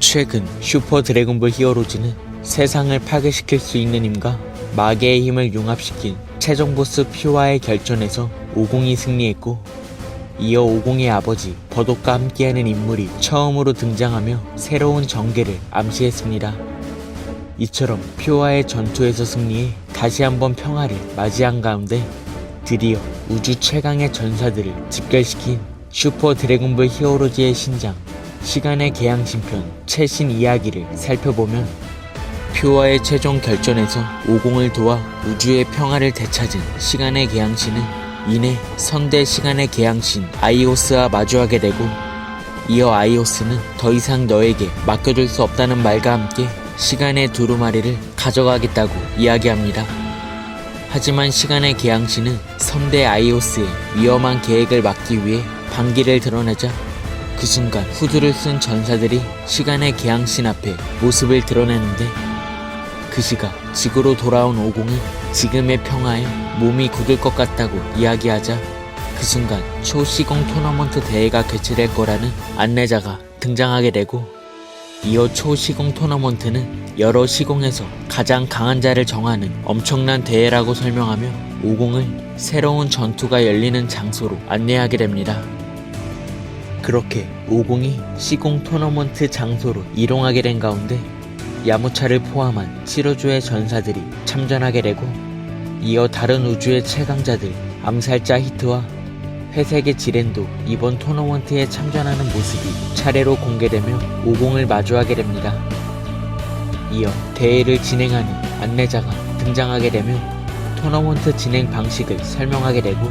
최근 슈퍼 드래곤볼 히어로즈는 세상을 파괴시킬 수 있는 힘과 마계의 힘을 융합시킨 최종 보스 퓨어의 결전에서 오공이 승리했고, 이어 오공의 아버지 버독과 함께하는 인물이 처음으로 등장하며 새로운 전개를 암시했습니다. 이처럼 퓨어의 전투에서 승리해 다시 한번 평화를 맞이한 가운데 드디어 우주 최강의 전사들을 집결시킨 슈퍼 드래곤볼 히어로즈의 신작 시간의 개양신편 최신 이야기를 살펴보면, 퓨어의 최종 결전에서 오공을 도와 우주의 평화를 되찾은 시간의 개양신은 이내 선대 시간의 개양신 아이오스와 마주하게 되고, 이어 아이오스는 더 이상 너에게 맡겨둘 수 없다는 말과 함께 시간의 두루마리를 가져가겠다고 이야기합니다. 하지만 시간의 개양신은 선대 아이오스의 위험한 계획을 막기 위해 반기를 드러내자, 그 순간 후드를 쓴 전사들이 시간의 개양신 앞에 모습을 드러내는데, 그 시각 지구로 돌아온 오공이 지금의 평화에 몸이 굳을 것 같다고 이야기하자, 그 순간 초시공 토너먼트 대회가 개최될 거라는 안내자가 등장하게 되고, 이어 초시공 토너먼트는 여러 시공에서 가장 강한 자를 정하는 엄청난 대회라고 설명하며 오공을 새로운 전투가 열리는 장소로 안내하게 됩니다. 그렇게 오공이 시공 토너먼트 장소로 이동하게 된 가운데 야무차를 포함한 7우주의 전사들이 참전하게 되고, 이어 다른 우주의 최강자들 암살자 히트와 회색의 지렌도 이번 토너먼트에 참전하는 모습이 차례로 공개되며 오공을 마주하게 됩니다. 이어 대회를 진행하는 안내자가 등장하게 되며 토너먼트 진행 방식을 설명하게 되고,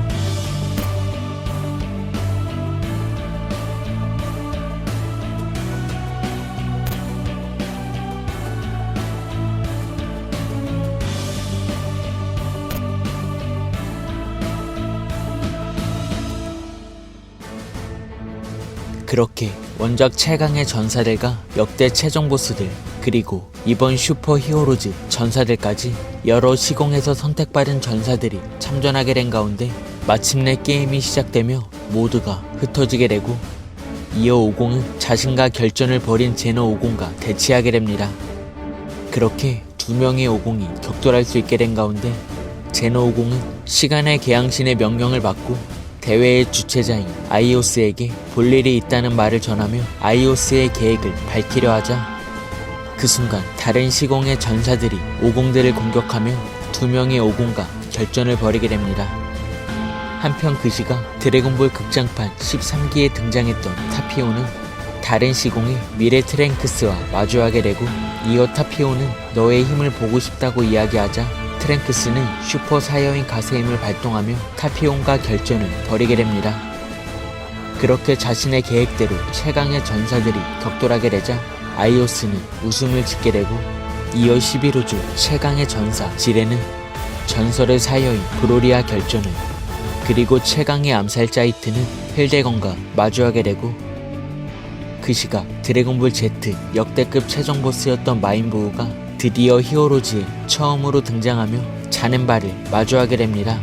그렇게 원작 최강의 전사들과 역대 최종 보스들, 그리고 이번 슈퍼 히어로즈 전사들까지 여러 시공에서 선택받은 전사들이 참전하게 된 가운데 마침내 게임이 시작되며 모두가 흩어지게 되고, 이어 오공은 자신과 결전을 벌인 제노 오공과 대치하게 됩니다. 그렇게 두 명의 오공이 격돌할 수 있게 된 가운데 제노 오공은 시간의 개양신의 명령을 받고 대회의 주최자인 아이오스에게 볼 일이 있다는 말을 전하며 아이오스의 계획을 밝히려 하자, 그 순간 다른 시공의 전사들이 오공들을 공격하며 두 명의 오공과 결전을 벌이게 됩니다. 한편 그 시각 드래곤볼 극장판 13기에 등장했던 타피오는 다른 시공의 미래 트랭크스와 마주하게 되고, 이어 타피오는 너의 힘을 보고 싶다고 이야기하자 트랭크스는 슈퍼 사이어인 가스의 힘을 발동하며 타피온과 결전을 벌이게 됩니다. 그렇게 자신의 계획대로 최강의 전사들이 격돌하게 되자 아이오스는 웃음을 짓게 되고, 이어 11우주 최강의 전사 지레는 전설의 사이어인 브로리아 결전을, 그리고 최강의 암살자 히트는 헬데건과 마주하게 되고, 그 시각 드래곤볼 Z 역대급 최종 보스였던 마인부우가 드디어 히어로즈에 처음으로 등장하며 자넨바를 마주하게 됩니다.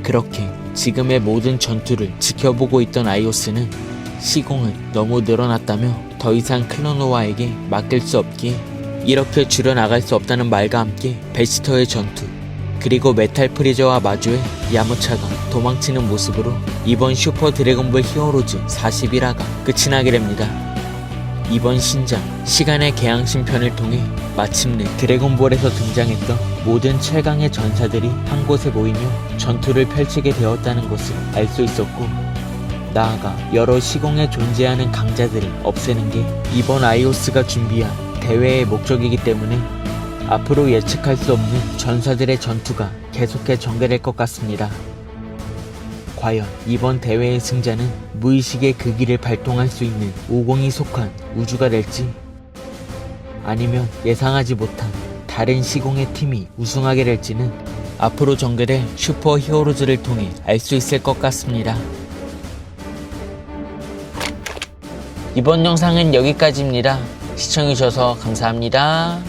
그렇게 지금의 모든 전투를 지켜보고 있던 아이오스는 시공은 너무 늘어났다며 더 이상 클로노와에게 맡길 수 없기에 이렇게 줄여나갈 수 없다는 말과 함께 베지터의 전투, 그리고 메탈 프리저와 마주해 야무차가 도망치는 모습으로 이번 슈퍼 드래곤볼 히어로즈 41화가 끝이 나게 됩니다. 이번 신작 시간의 개양신편을 통해 마침내 드래곤볼에서 등장했던 모든 최강의 전사들이 한 곳에 모이며 전투를 펼치게 되었다는 것을 알 수 있었고, 나아가 여러 시공에 존재하는 강자들을 없애는 게 이번 아이오스가 준비한 대회의 목적이기 때문에 앞으로 예측할 수 없는 전사들의 전투가 계속해 전개될 것 같습니다. 과연 이번 대회의 승자는 무의식의 그 길을 발동할 수 있는 오공이 속한 우주가 될지, 아니면 예상하지 못한 다른 시공의 팀이 우승하게 될지는 앞으로 전개될 슈퍼 히어로즈를 통해 알 수 있을 것 같습니다. 이번 영상은 여기까지입니다. 시청해주셔서 감사합니다.